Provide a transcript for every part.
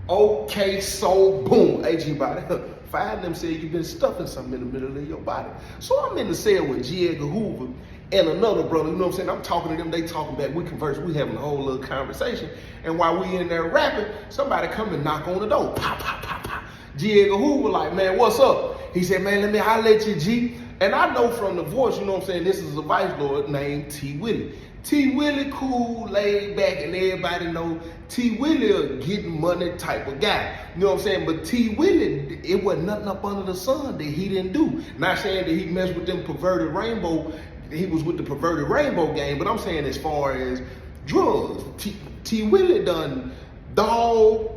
Okay, so boom, hey G-Body, five of them said you've been stuffing something in the middle of your body. So I'm in the cell with G. Edgar Hoover and another brother, you know what I'm saying? I'm talking to them, they talking back, we converse, we having a whole little conversation. And while we in there rapping, somebody come and knock on the door, pop, pop, pop, pop. G. Edgar Hoover like, man, what's up? He said, man, let me holler at you, G. And I know from the voice, you know what I'm saying, this is a vice lord named T. Willie. T. Willie cool, laid back, and everybody know T. Willie a getting money type of guy. You know what I'm saying? But T. Willie, it wasn't nothing up under the sun that he didn't do. Not saying that he messed with them perverted rainbow, he was with the perverted rainbow game, but I'm saying as far as drugs, T. Willie done dog,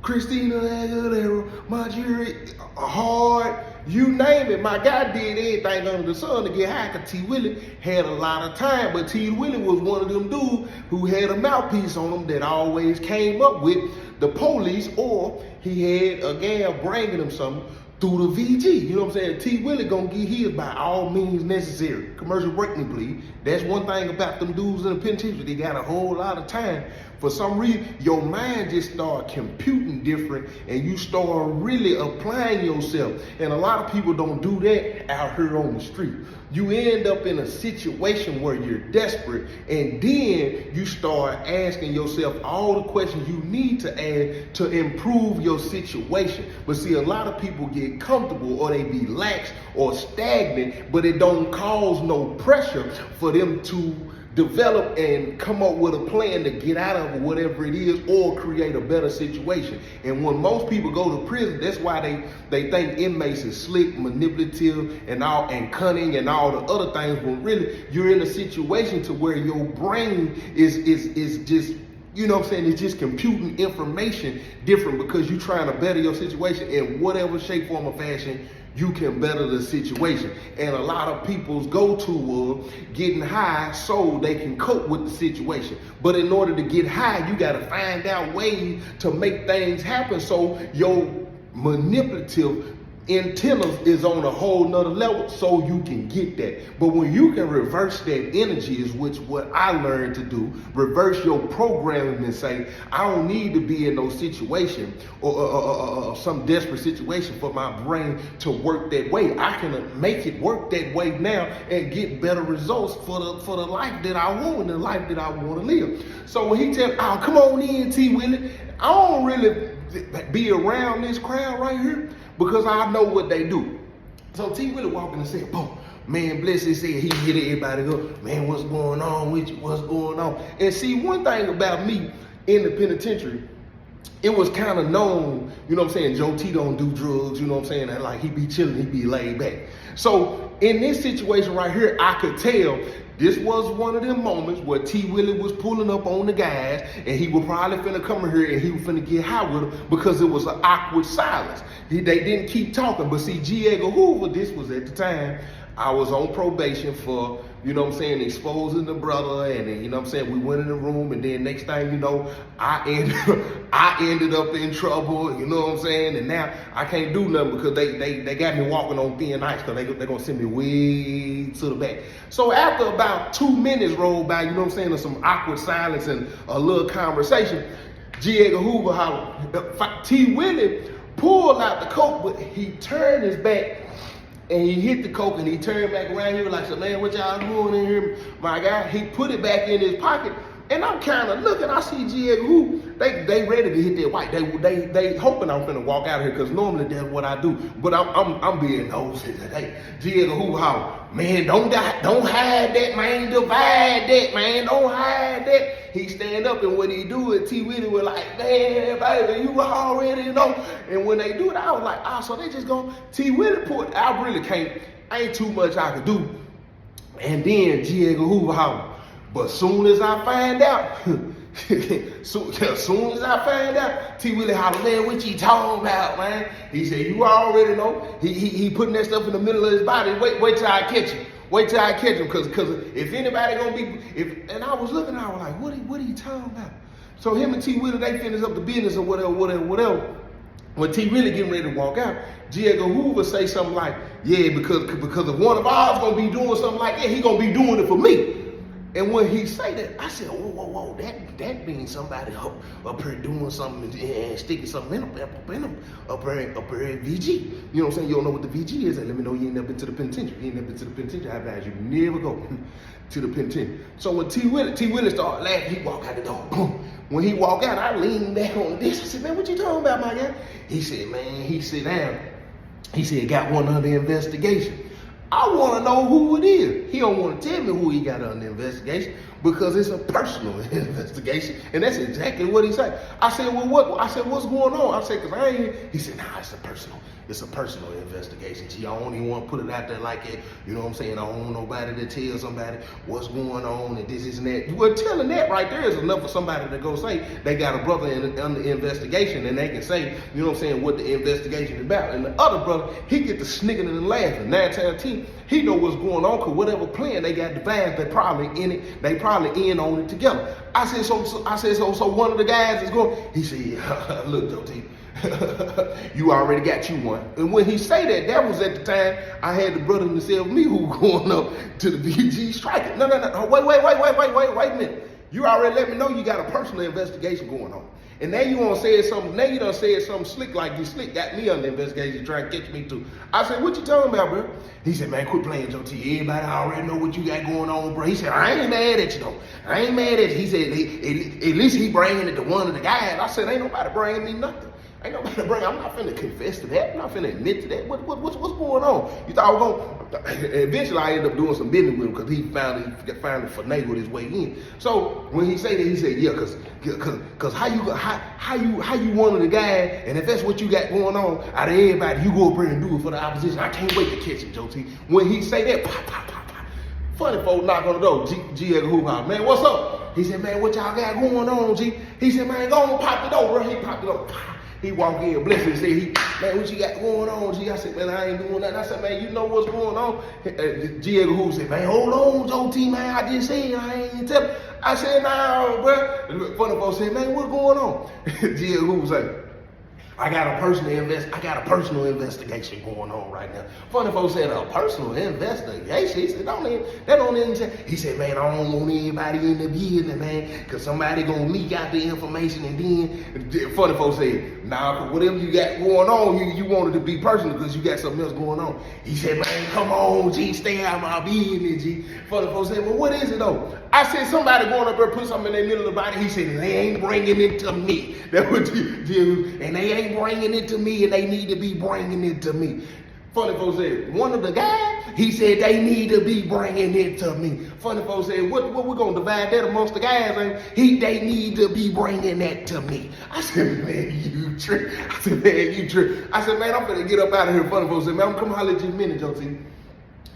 Christina Aguilera, Marjorie, hard, you name it. My guy did everything under the sun to get high, because T. Willie had a lot of time, but T. Willie was one of them dudes who had a mouthpiece on him that always came up with the police, or he had a gal bringing him something through the VG. You know what I'm saying? T. Willie gonna get his by all means necessary. Commercial break me, please. That's one thing about them dudes in the penitentiary. They got a whole lot of time. For some reason, your mind just start computing different, and you start really applying yourself. And a lot of people don't do that out here on the street. You end up in a situation where you're desperate, and then you start asking yourself all the questions you need to ask to improve your situation. But see, a lot of people get comfortable, or they be lax or stagnant, but it don't cause no pressure for them to develop and come up with a plan to get out of whatever it is, or create a better situation. And when most people go to prison, that's why they think inmates is slick, manipulative, and cunning and all the other things, when really you're in a situation to where your brain is just, you know what I'm saying, it's just computing information different, because you're trying to better your situation in whatever shape, form, or fashion you can better the situation. And a lot of people's go-to getting high so they can cope with the situation. But in order to get high, you got to find out ways to make things happen, so your manipulative antennas is on a whole nother level, so you can get that. But when you can reverse that energy, is what I learned to do, reverse your programming and say, I don't need to be in no situation or some desperate situation for my brain to work that way. I can make it work that way now and get better results for the life that I want, the life that I want to live. So when he tell, oh, come on in, T. Willie, I don't really be around this crowd right here, because I know what they do. So T. Willie walking and said, boom, man, bless his said, he hit everybody up, man, what's going on with you, what's going on? And see, one thing about me in the penitentiary, it was kind of known, you know what I'm saying, Joe T don't do drugs, you know what I'm saying, and like he be chilling, he be laid back. So in this situation right here, I could tell this was one of them moments where T. Willie was pulling up on the guys, and he was probably finna come in here and he was finna get high with them, because it was an awkward silence. They didn't keep talking. But see, G. Edgar Hoover, this was at the time, I was on probation for, you know what I'm saying, exposing the brother, and then, you know what I'm saying, we went in the room, and then next thing you know, I ended up in trouble, you know what I'm saying, and now I can't do nothing, because they got me walking on thin ice, because they're going to send me way to the back. So after about 2 minutes rolled by, you know what I'm saying, of some awkward silence and a little conversation, G. Edgar Hoover hollered. T. Willie pulled out the coke, but he turned his back, and he hit the coke, and he turned back around. He was like, so, man, what y'all doing in here, my guy? He put it back in his pocket, and I'm kind of looking. I see G. Edgar Hoover, they ready to hit that white. They hoping I'm finna walk out of here, because normally that's what I do. But I'm being nosy today. G. Edgar Hoover holler, man, don't hide that, man. Divide that, man. Don't hide that. He stand up, and when he do it, T. Willie was like, man, baby, you already know. And when they do it, I was like, oh, so they just gonna, T. Willie put, I really can't, ain't too much I could do. And then G. Edgar Hoover holler, but soon as I find out, soon as I find out, T. Willie holler, man, what you talking about, man? He said, you already know. He putting that stuff in the middle of his body. Wait till I catch him. Wait till I catch him, because if anybody gonna be, and I was looking, I was like, what are you talking about? So him and T. Willie, they finish up the business or whatever. When T. Willie getting ready to walk out, G. Edgar Hoover say something like, yeah, because if one of ours gonna be doing something like that, he gonna be doing it for me. And when he say that, I said, whoa, that means somebody up here doing something and sticking something up here at VG. You know what I'm saying? You don't know what the VG is, and let me know you ain't never been to the penitentiary. You ain't never been to the penitentiary. I advise you never go to the penitentiary. So when T. Willie started laughing, he walked out the door. Boom. When he walked out, I leaned back on the desk. I said, man, what you talking about, my guy? He said, man, he sit down. He said, got one under investigation. I want to know who it is. He don't want to tell me who he got under investigation because it's a personal investigation, and that's exactly what he said. I said, well, what? I said, what's going on? I said, cause I ain't. He said, nah, it's a personal investigation. Gee, I don't even want to put it out there like it. You know what I'm saying? I don't want nobody to tell somebody what's going on and this and that. Well, telling that right there is enough for somebody to go say they got a brother under investigation, and they can say, you know what I'm saying, what the investigation is about. And the other brother, he get to sniggering and laughing. 9 times 10, he know what's going on, cause whatever plan they got devised, they probably in it. They probably in on it together. I said, so one of the guys is going. He said, look, Joe T. You already got you one. And when he say that was at the time I had the brother himself, me, who going up to the BG striker. No. Wait a minute. You already let me know you got a personal investigation going on. And now you want to say something, now you done said something slick like you slick got me under investigation trying to catch me too. I said, what you talking about, bro? He said, man, quit playing, Joe T. Everybody already know what you got going on, bro. He said, I ain't mad at you, though. I ain't mad at you. He said, at least he bringing it to one of the guys. I said, ain't nobody bringing me nothing. Ain't nobody bring. I'm not finna confess to that. I'm not finna admit to that. What's going on? You thought I was gonna? Eventually, I ended up doing some business with him because he finally finagled his way in. So when he said that, he said, yeah, cause how you one of the guys, and if that's what you got going on, out of everybody, you go up here and do it for the opposition. I can't wait to catch him, Joe T. When he say that, pop. Funny folk knock on the door. G Edgar Hoover house. Man, what's up? He said, man, what y'all got going on, G? He said, man, go on, pop the door, bro. He popped the door. He walked in, blessed and said, man, what you got going on, G? I said, man, I ain't doing nothing. I said, man, you know what's going on? G. Edgar Hoover said, man, hold on, Joe T, man, I just said, I ain't telling. I said, nah, bro. Funny folks said, man, what's going on? G. Edgar Hoover said, I got a personal investigation going on right now. Funny folks said, a personal investigation? He said, that don't even say. He said, man, I don't want anybody in the business, man, because somebody gonna leak out the information, and then funny folks said, nah, whatever you got going on, you wanted to be personal because you got something else going on. He said, man, come on, G, stay out of my business, G. Funny folks said, well, what is it though? I said, somebody going up there put something in their middle of the body. He said, they ain't bringing it to me. That was and they ain't bringing it to me, and they need to be bringing it to me. Funny folks said, one of the guys, he said they need to be bringing it to me. Funny folks said, what we're going to divide that amongst the guys? And they need to be bringing that to me. I said, man, you trip. I said, man, you trip. I said, man, I'm going to get up out of here. Funny folks said, man, I'm coming to holler at you in a minute, Joe T.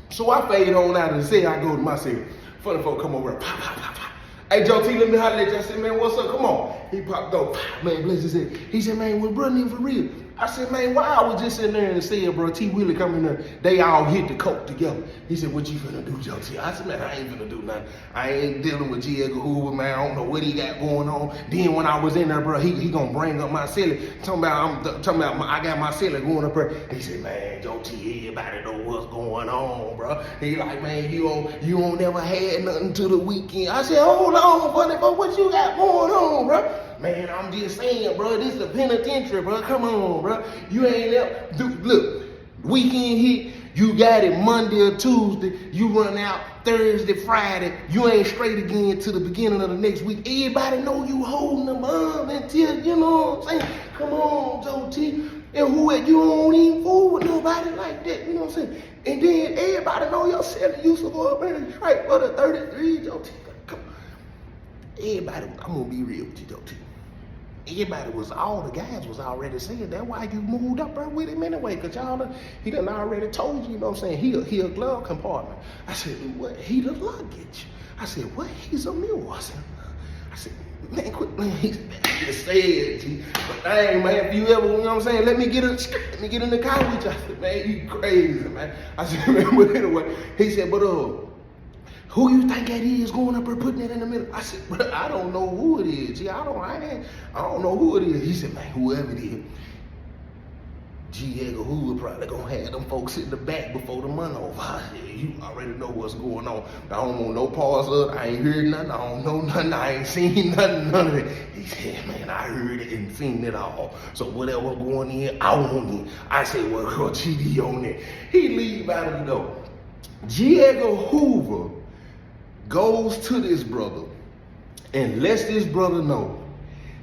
So I fade on out of the cell. I go to my cell. Funny folks come over, pop, pop, pop, pop. Hey, Joe T, let me holler at you. I said, man, what's up? Come on. He popped up. Man, bless his head. He said, man, we're running for real. I said, man, why I was just sitting there and saying, bro, T. Willie come in there, they all hit the coke together. He said, what you finna do, Joe T? I said, man, I ain't finna do nothing. I ain't dealing with G. Edgar Hoover, man. I don't know what he got going on. Then when I was in there, bro, he gonna bring up my celly. Talking about I got my celly going up there. He said, man, Joe T, everybody know what's going on, bro. He like, man, you don't never had nothing to the weekend. I said, hold on, buddy, but what you got going on, bro? Man, I'm just saying, bro, this is a penitentiary, bro. Come on, bro. You ain't ever, look, weekend hit, you got it Monday or Tuesday, you run out Thursday, Friday, you ain't straight again to the beginning of the next week. Everybody know you holding them up until, you know what I'm saying? Come on, Joe T. And you don't even fool with nobody like that, you know what I'm saying? And then everybody know your celly used to go up there and strike for the 33, Joe T. Come on. Everybody, I'm gonna be real with you, Joe T. All the guys was already saying that's why you moved up there with him anyway, because he done already told you, you know what I'm saying, he a glove compartment. I said, what? He the luggage. I said, what? He's a mule. I said, man, quit playing. He said, G. But dang, man, if you ever, you know what I'm saying, let me get in the car with you. I said, man, you crazy, man. I said, man, but anyway, he said, but who you think that is going up there putting it in the middle? I said, bro, I don't know who it is. Gee, I don't know who it is. He said, man, whoever it is, G. Edgar Hoover probably gonna have them folks in the back before the month over. Yeah, you already know what's going on. I don't want no pause of it. I ain't heard nothing. I don't know nothing. I ain't seen nothing, none of it. He said, man, I heard it and seen it all. So whatever going in, I want it. I say, well, GD on it. He leave out of the door. G. Edgar Hoover goes to this brother and lets this brother know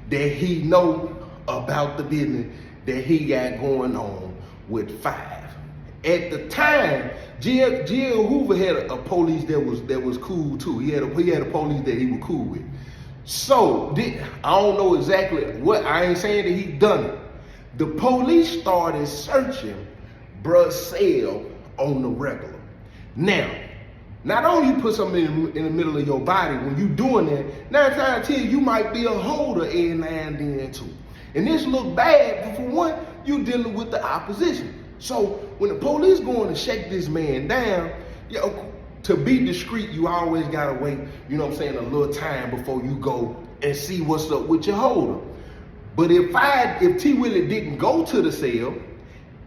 that he know about the business that he got going on with Five. At the time, G. Edgar Hoover had a police that was cool too. He had a police that he was cool with. So I don't know exactly what, I ain't saying that he done it. The police started searching bruh's cell on the regular. Now, not only you put something in the middle of your body, when you doing that, 9 times out of 10, you might be a holder every now and then too. And this look bad, but for one, you dealing with the opposition. So when the police going to shake this man down, to be discreet, you always gotta wait, you know what I'm saying, a little time before you go and see what's up with your holder. But if T. Willie didn't go to the cell,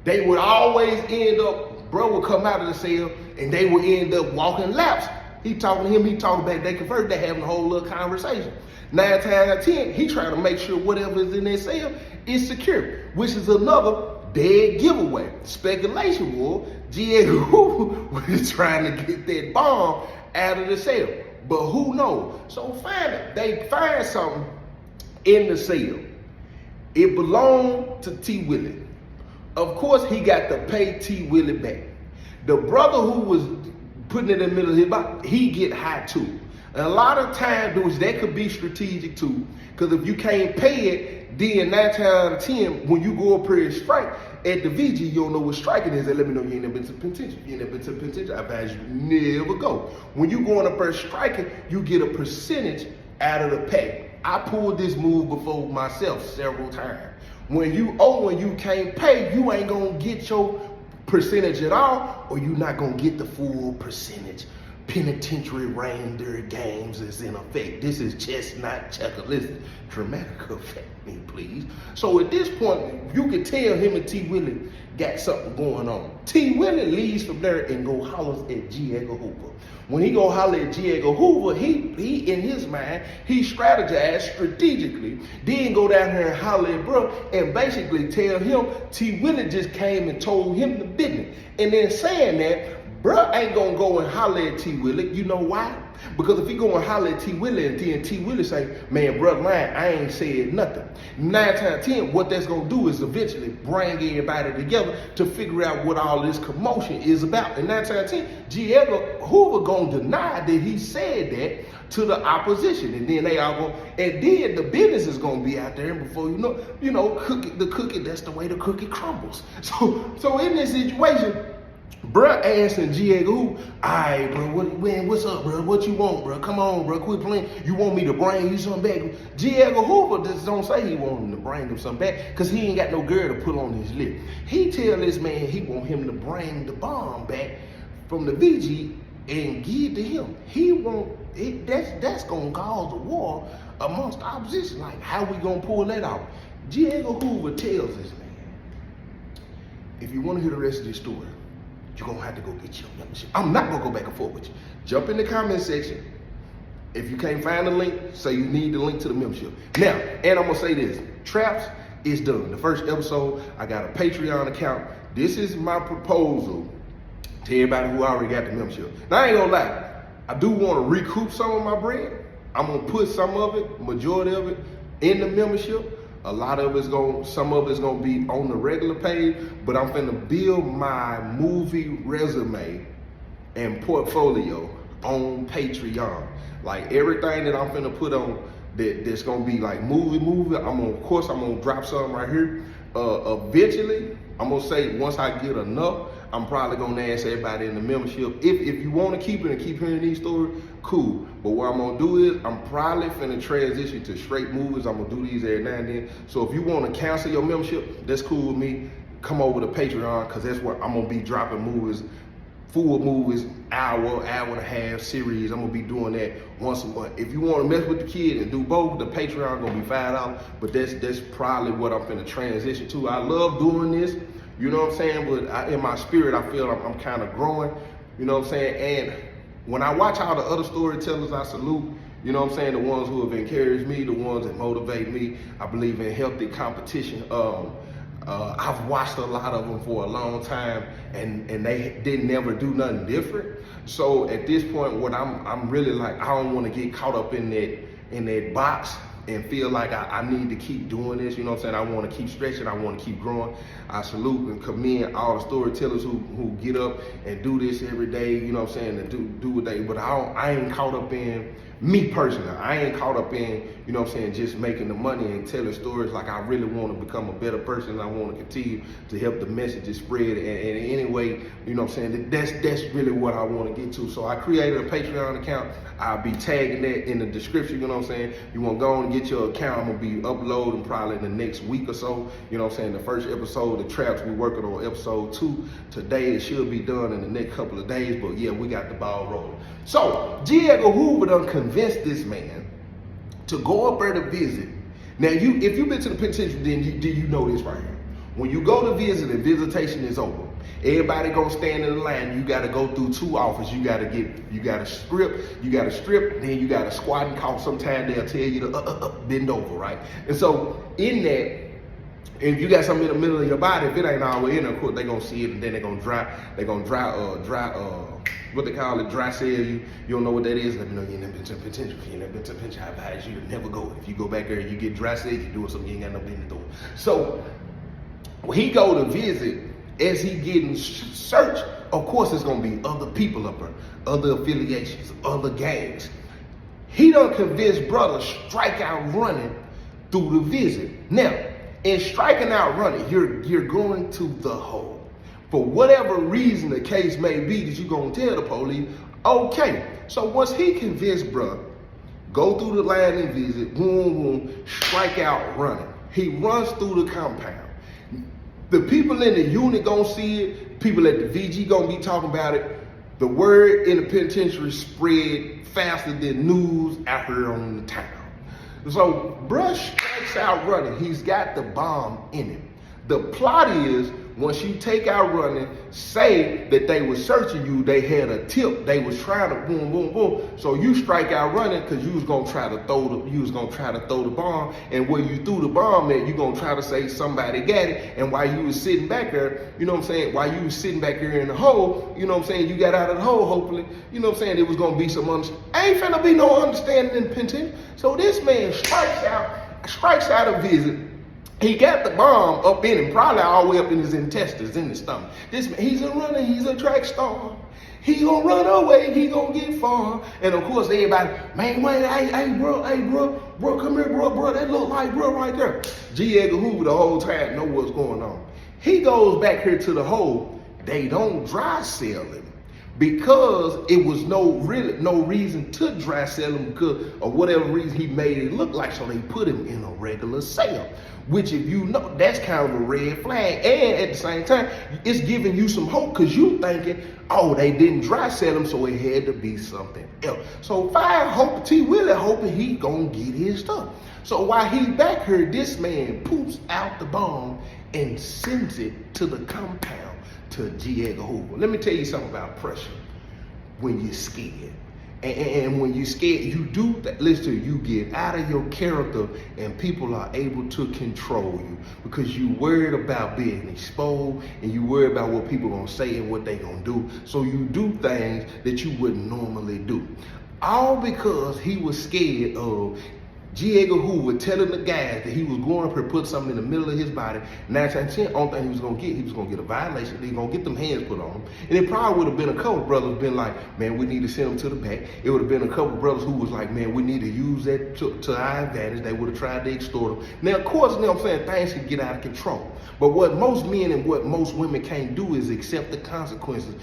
they would always end up, bro would come out of the cell and they would end up walking laps. He talking to him, he talking back, they converse, they having a whole little conversation. 9 times out of 10, he trying to make sure whatever is in that cell is secure, which is another dead giveaway. Speculation was G. Edgar Hoover was trying to get that bomb out of the cell, but who knows? So they find something in the cell. It belonged to T. Willie. Of course, he got to pay T. Willie back. The brother who was putting it in the middle of his body, he get high too. And a lot of times, that could be strategic too, because if you can't pay it, then 9 times out of 10, when you go up here and strike at the VG, you don't know what striking is. And let me know you ain't never been to penitentiary. You ain't never been to penitentiary, I advise you never go. When you going up there striking, you get a percentage out of the pay. I pulled this move before myself several times. When you owe and you can't pay, you ain't gonna get your percentage at all, or you're not gonna get the full percentage. Penitentiary reindeer games is in effect. This is chestnut checker. Listen, dramatic effect me, please. So at this point, you can tell him and T. Willie got something going on. T. Willie leaves from there and go hollers at G. Edgar Hoover. When he go holler at G. Edgar Hoover, he in his mind, he strategized strategically, then go down here and holler at bro and basically tell him T. Willie just came and told him the business. And then saying that, bruh ain't gonna go and holler at T. Willie. You know why? Because if he go and holler at T. Willie and then T. Willie say, man, bruh lying, I ain't said nothing. 9 times 10, what that's gonna do is eventually bring everybody together to figure out what all this commotion is about. And 9 times 10, G. Edgar Hoover gonna deny that he said that to the opposition. And then they all go, and then the business is gonna be out there, and before you know, the cookie, that's the way the cookie crumbles. So in this situation, bruh asking G. Edgar Hoover, alright, bro, what's up, bro? What you want, bro? Come on, bro, quit playing. You want me to bring you something back? G. Edgar Hoover just don't say he want him to bring him something back, because he ain't got no girl to put on his lip. He tell this man he want him to bring the bomb back from the VG and give it to him. He want it. That's gonna cause a war amongst the opposition. Like, how we gonna pull that out? G. Edgar Hoover tells this man, if you want to hear the rest of this story, you're gonna have to go get your membership. I'm not gonna go back and forth with you. Jump in the comment section. If you can't find the link, say you need the link to the membership. Now, and I'm gonna say this, Traps is done. The first episode, I got a Patreon account. This is my proposal to everybody who already got the membership. Now, I ain't gonna lie, I do wanna recoup some of my bread. I'm gonna put some of it, majority of it, in the membership. A lot of it's some of it's gonna be on the regular page, but I'm finna build my movie resume and portfolio on Patreon. Like everything that I'm finna put on that's gonna be like movie, of course I'm gonna drop something right here. Eventually, I'm gonna say once I get enough, I'm probably gonna ask everybody in the membership. If you wanna keep it and keep hearing these stories, cool. But what I'm gonna do is I'm probably finna transition to straight movies. I'm gonna do these every now and then. So if you wanna cancel your membership, that's cool with me. Come over to Patreon, cause that's where I'm gonna be dropping movies, full movies, hour and a half series. I'm gonna be doing that once a month. If you wanna mess with the kid and do both, the Patreon gonna be $5. But that's probably what I'm finna transition to. I love doing this. You know what I'm saying? But in my spirit, I feel I'm kind of growing. You know what I'm saying? And when I watch all the other storytellers, I salute. You know what I'm saying? The ones who have encouraged me, the ones that motivate me. I believe in healthy competition. I've watched a lot of them for a long time, and they didn't never do nothing different. So at this point, what I'm really like, I don't want to get caught up in that box and feel like I need to keep doing this. You know what I'm saying? I want to keep stretching. I want to keep growing. I salute and commend all the storytellers who get up and do this every day. You know what I'm saying? And do what they. But I ain't caught up in me personally. I ain't caught up in, you know what I'm saying, just making the money and telling stories. Like, I really want to become a better person. I want to continue to help the messages spread. And anyway, you know what I'm saying, that's really what I want to get to. So I created a Patreon account. I'll be tagging that in the description. You know what I'm saying? You want to go on and get your account. I'm going to be uploading probably in the next week or so. You know what I'm saying? The first episode, The Traps, we're working on episode 2 today. It should be done in the next couple of days. But yeah, we got the ball rolling. So G. Edgar Hoover done convinced this man to go up there to visit. Now, if you've been to the penitentiary, then you know this right here. When you go to visit and visitation is over, everybody gonna stand in the line. You gotta go through 2 offices. You gotta strip, then you gotta squat and cough. Sometimes they'll tell you to bend over, right? And so in that, if you got something in the middle of your body, if it ain't all the way in there, of course they gonna see it, and then they're gonna what they call it, dry cell you. You don't know what that is. Let me know you ain't never been to a penitentiary. If you ain't never been to a penitentiary, I advise you to never go. If you go back there and you get dry cell, you're doing something you ain't got no business doing. So when he go to visit, as he getting searched, of course it's gonna be other people up there, other affiliations, other gangs. He done convinced brother strike out running through the visit. Now, in striking out running, you're going to the hole. For whatever reason the case may be that you're gonna tell the police, okay. So once he convinced bruh, go through the line and visit, boom, boom, strike out running. He runs through the compound. The people in the unit gonna see it, people at the VG gonna be talking about it. The word in the penitentiary spread faster than news out here on the town. So bruh strikes out running. He's got the bomb in him. The plot is, once you take out running, say that they were searching you, they had a tip, they was trying to boom, boom, boom. So you strike out running because you was gonna try to throw the bomb, and where you threw the bomb at, you gonna try to say somebody got it. And while you was sitting back there, you know what I'm saying, while you was sitting back here in the hole, you know what I'm saying, you got out of the hole, hopefully, you know what I'm saying, it was gonna be some ain't finna be no understanding in penitentiary. So this man strikes out a visit. He got the bomb up in him, probably all the way up in his intestines, in his stomach. This man, he's a runner, he's a track star. He gonna run away, he gonna get far. And of course, everybody, man, wait, hey, bro, come here, bro, that look like bro right there. G. Edgar Hoover the whole time know what's going on. He goes back here to the hole. They don't dry cell him because it was no reason to dry cell him because of whatever reason he made it look like. So they put him in a regular cell, which, if you know, that's kind of a red flag. And at the same time, it's giving you some hope because you thinking, oh, they didn't dry cell him, so it had to be something else. So T. Willie hoping he gonna get his stuff. So while he back here, this man poops out the bomb and sends it to the compound to G. Edgar Hoover. Let me tell you something about pressure. When you're scared, and when you're scared, you do that. Listen, you get out of your character, and people are able to control you because you worried about being exposed, and you worried about what people gonna say and what they gonna do. So you do things that you wouldn't normally do, all because he was scared of G. Edgar Hoover telling the guys that he was going up here, put something in the middle of his body. 9 times out of 10, only thing he was gonna get a violation. He was gonna get them hands put on him. And it probably would have been a couple brothers been like, man, we need to send him to the back. It would have been a couple brothers who was like, man, we need to use that to our advantage. They would have tried to extort him. Now, of course, you know what I'm saying, things can get out of control. But what most men and what most women can't do is accept the consequences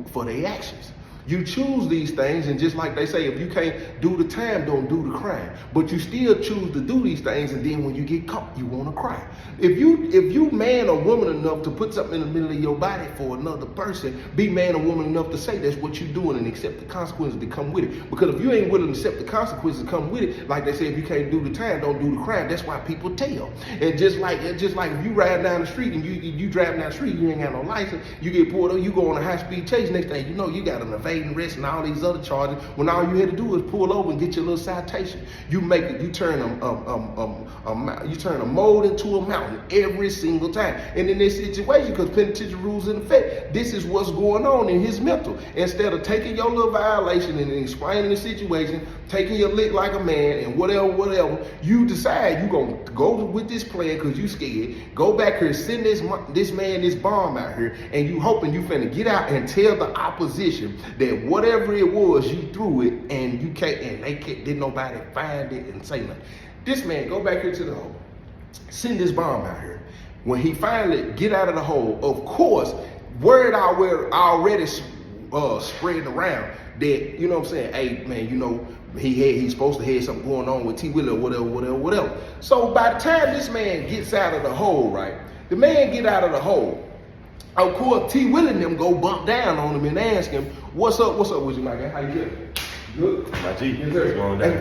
for their actions. You choose these things, and just like they say, if you can't do the time, don't do the crime. But you still choose to do these things, and then when you get caught, you want to cry. If you man or woman enough to put something in the middle of your body for another person, be man or woman enough to say that's what you're doing and accept the consequences that come with it. Because if you ain't willing to accept the consequences that come with it, like they say, if you can't do the time, don't do the crime. That's why people tell. And just like if you ride down the street and you driving down the street, you ain't got no license, you get pulled over, you go on a high-speed chase, next thing you know, you got an evading arrest and all these other charges, when all you had to do is pull over and get your little citation. You turn a mold into a mountain every single time. And in this situation, because penitentiary rules in effect, this is what's going on in his mental. Instead of taking your little violation and explaining the situation, taking your lick like a man and whatever, you decide you're gonna go with this plan because you scared, go back here, send this man this bomb out here, and you hoping you finna get out and tell the opposition that whatever it was, you threw it, and you can't, and didn't nobody find it and say nothing. This man go back here to the hole, send this bomb out here. When he finally get out of the hole, of course, word already spreading around that, you know what I'm saying, hey man, you know, he's supposed to have something going on with T. Willie or whatever. So by the time this man gets out of the hole, right, the man get out of the hole, of course, T. Willie and them go bump down on him and ask him, what's up with you, my guy? How you doing? Good. My G. Yes,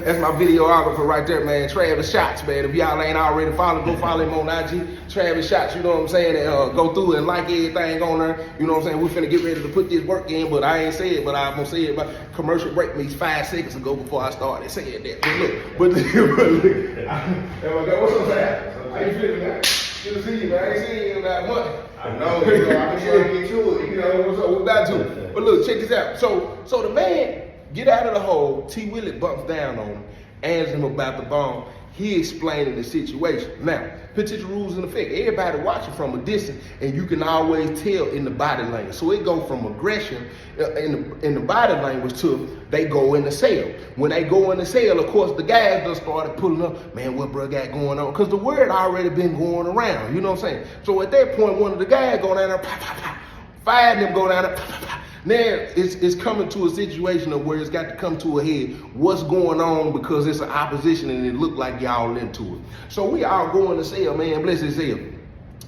that's my videographer right there, man. Travis Shots, man. If y'all ain't already followed, go follow him on IG. Travis Shots, you know what I'm saying? And, go through and like everything on there. You know what I'm saying? We're finna get ready to put this work in, but I ain't say it, but I'm gonna say it. But commercial break meets 5 seconds ago before I started saying that. But look, what's up, man? How you feeling, man? Good to see you, man. I ain't seen you in that much. I know, I've been trying to get to it. You know, what's up? We're about to. But look, check this out. So the man get out of the hole, T. Willie bumps down on him, asks him about the bomb. He explaining the situation. Now, penitentiary rules in effect. Everybody watching from a distance, and you can always tell in the body language. So it go from aggression in the body language to they go in the cell. When they go in the cell, of course, the guys just started pulling up, man, what bro got going on? Because the word already been going around, you know what I'm saying? So at that point, one of the guys go down there, pop, pop, pop. 5 of them go down there, pop, pop, pop. Now it's coming to a situation of where it's got to come to a head. What's going on, because it's an opposition and it looked like y'all into it. So we all going to cell, man, bless his cell.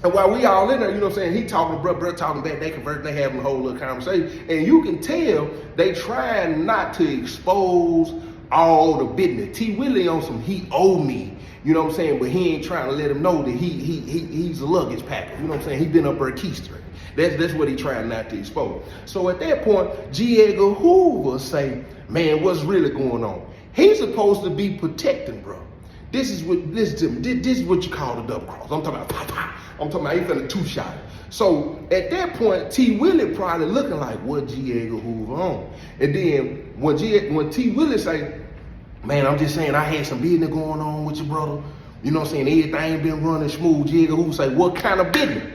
And while we all in there, you know what I'm saying, he talking, bro talking back, they conversing, they having a whole little conversation. And you can tell they trying not to expose all the business. T. Willie on some, he owe me. You know what I'm saying? But he ain't trying to let him know that he's a luggage packer. You know what I'm saying? He been up there keystering. That's what he trying not to expose. So at that point, G. Edgar Hoover say, man, what's really going on? He's supposed to be protecting, bro. This is what you call the double cross. I'm talking about pop, pop. I'm talking about he finna two-shot it. So at that point, T. Willie probably looking like, what G. Edgar Hoover on? And then when T. Willie say, man, I'm just saying I had some business going on with your brother. You know what I'm saying? Everything been running smooth. G. Edgar Hoover say, what kind of business?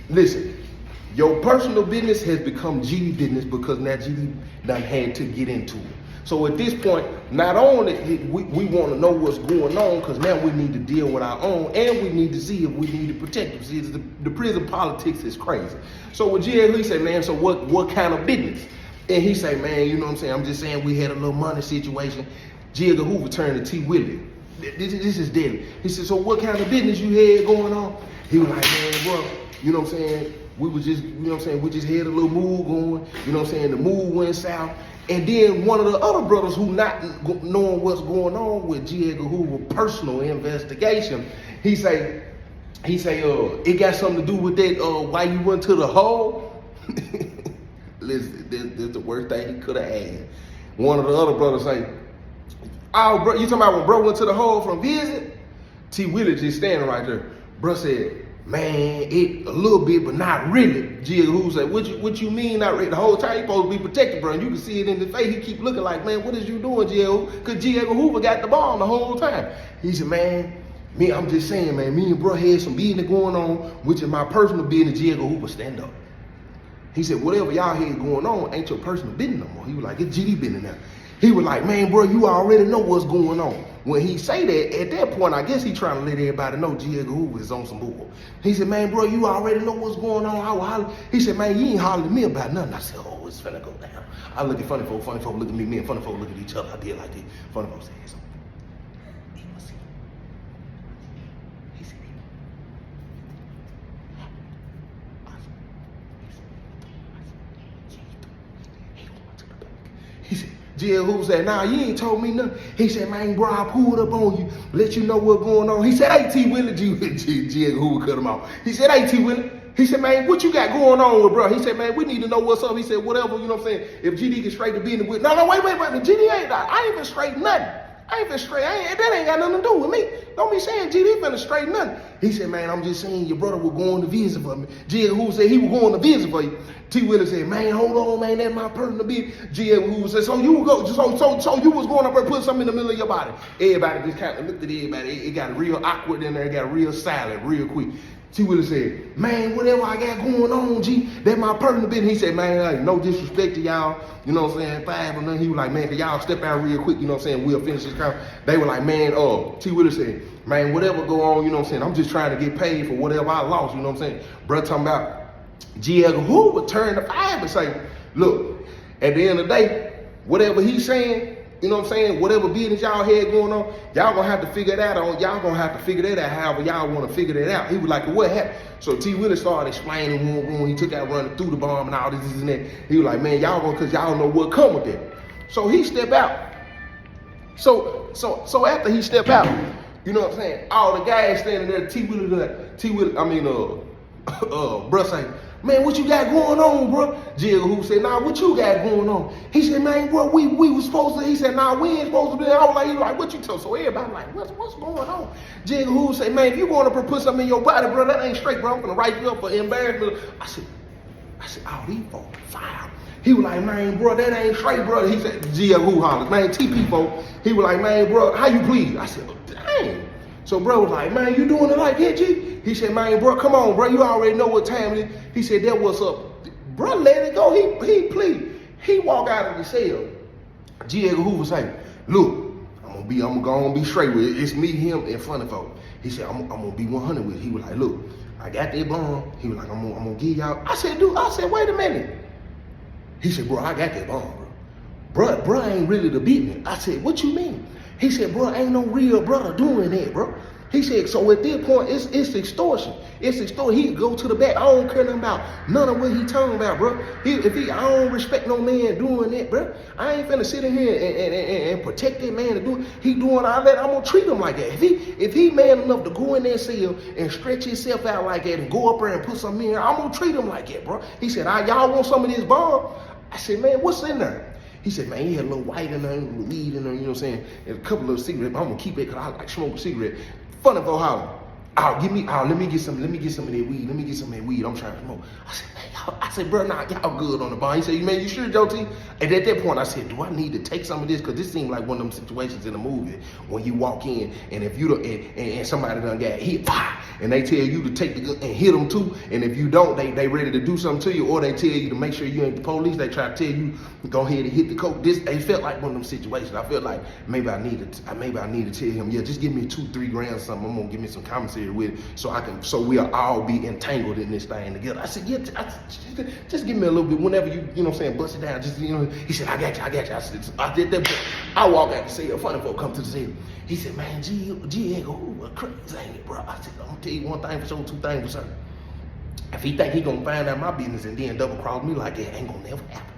Listen, your personal business has become GD business because now GD done had to get into it. So at this point, not only we want to know what's going on, because now we need to deal with our own, and we need to see if we need to protect them. See, the prison politics is crazy. So with G. Edgar, he say, man, so what kind of business? And he say, man, you know what I'm saying? I'm just saying we had a little money situation. G. Edgar Hoover turned to T. Willie. This is deadly. He said, so what kind of business you had going on? He was like, man, bro, you know what I'm saying? We was just, you know what I'm saying? We just had a little move going. You know what I'm saying? The move went south. And then one of the other brothers who not knowing what's going on with G. Edgar Hoover personal investigation, he say, it got something to do with that, why you went to the hole? Listen, this is the worst thing he could have had. One of the other brothers say, oh, bro, you talking about when bro went to the hole from visit? T. Willie just standing right there. Bro said, man, it a little bit, but not really. G. Edgar Hoover said, what you mean not really? The whole time you supposed to be protected, bro. And you can see it in his face. He keep looking like, man, what is you doing, G. Edgar Hoover? Because G. Edgar Hoover got the bomb the whole time. He said, man, I'm just saying, man, me and bro had some business going on, which is my personal business. G. Edgar Hoover, stand up. He said, whatever y'all had going on ain't your personal business no more. He was like, it's GD business now. He was like, man, bro, you already know what's going on. when he say that, at that point, I guess he trying to let everybody know G. Edgar Hoover is on some bull. He said, man, bro, you already know what's going on. I was hollering. He said, man, you ain't hollering at me about nothing. I said, oh, it's finna go down. I look at funny folk look at me and funny folk look at each other. I did like this. Funny folk said, so, he was here. He said, he said, G. Edgar Hoover said, nah, you ain't told me nothing. He said, man, bro, I pulled up on you, let you know what's going on. He said, hey, T. Willie, G. Edgar Hoover cut him off. He said, hey, T. Willie. He said, man, what you got going on with bro? He said, man, we need to know what's up. He said, whatever, you know what I'm saying? If GD can straight the business with, no, wait, GD I ain't been straight nothing. I ain't been straight, that ain't got nothing to do with me. Don't be saying GD finna straight nothing. He said, man, I'm just saying your brother was going to visit for me. G. Edgar Hoover said he was going to visit for you. T. Willie said, man, hold on, man, that's my personal business. G. Edgar Hoover said, so you was going up there put something in the middle of your body. Everybody just kind of looked at everybody. It got real awkward in there. It got real silent real quick. T. Willie said, man, whatever I got going on, G, that's my personal business. He said, man, no disrespect to y'all, you know what I'm saying, five or nothing. He was like, man, can y'all step out real quick, you know what I'm saying, we'll finish this conversation. They were like, man, T. Willie said, man, whatever go on, you know what I'm saying, I'm just trying to get paid for whatever I lost, you know what I'm saying. Bruh talking about G. Edgar Hoover turned to five and say, look, at the end of the day, whatever he's saying, you know what I'm saying? Whatever business y'all had going on, y'all gonna have to figure that out. Y'all gonna have to figure that out however y'all wanna figure that out. He was like, what happened? So T. Willie started explaining when he took out running through the bomb and all this and that. He was like, man, y'all gonna, cause y'all know what come with that. So he stepped out. So after he stepped out, you know what I'm saying? All the guys standing there, bruh say, man, what you got going on, bro? G. Edgar Hoover said, nah, what you got going on? He said, man, bro, we was supposed to, he said, nah, we ain't supposed to be. I was like, he was like, what you tell? So everybody like, what's going on? G. Edgar Hoover said, man, if you going to put something in your body, bro, that ain't straight, bro. I'm gonna write you up for embarrassment. I said, oh, these folks fire. He was like, man, bro, that ain't straight, bro. He said, G. Edgar Hoover hollers, man, TP folk. He was like, man, bro, how you please? I said, oh, dang. So bro was like, man, you doing it like that, G? He said, man, bro, come on, bro, you already know what time it is. He said, that what's up. Bro, let it go. He plead. He walk out of the cell. G. Edgar Hoover say, look, I'm gonna be straight with it. It's me, him, and funny folk. He said, I'm gonna be 100 with it. He was like, look, I got that bomb. He was like, I'm gonna give y'all. I said, wait a minute. He said, bro, I got that bomb, bro. Bro ain't really the beatnik. I said, what you mean? He said, bro, ain't no real brother doing that, bro. He said, so at this point, it's extortion. It's extortion. He go to the back. I don't care nothing about none of what he talking about, bro. I don't respect no man doing that, bro. I ain't finna sit in here and protect that man to do it. He doing all that. I'm gonna treat him like that. If he man enough to go in that cell and stretch himself out like that and go up there and put something in there, I'm gonna treat him like that, bro. He said, y'all want some of this bomb? I said, man, what's in there? He said, man, he had a little white in there, a little weed in there, you know what I'm saying? And a couple of cigarettes. I'm gonna keep it because I like smoke a cigarette. Funny for how? Let me get some of that weed. Let me get some of that weed. I'm trying to smoke. I said, bro, nah, y'all good on the bar. He said, man, you sure, Joe T? And at that point, I said, do I need to take some of this? Because this seemed like one of them situations in a movie when you walk in and if you don't, and somebody done got hit, and they tell you to take the gun and hit them too. And if you don't, they ready to do something to you, or they tell you to make sure you ain't the police. They try to tell you, go ahead and hit the coke. It felt like one of them situations. I felt like maybe I need to tell him, yeah, just give me 2-3 grams or something. I'm gonna give me some commissary with it so we'll all be entangled in this thing together. I said, yeah, just give me a little bit whenever you know what I'm saying, bust it down. Just, you know, he said, I got you. I said, I did that. I walk out the cell, funny folk come to the cell. He said, man, G. Edgar Hoover crazy, ain't it, bro? I said, I'm gonna tell you one thing for sure, two things for certain. If he think he gonna find out my business and then double cross me like that, ain't gonna never happen.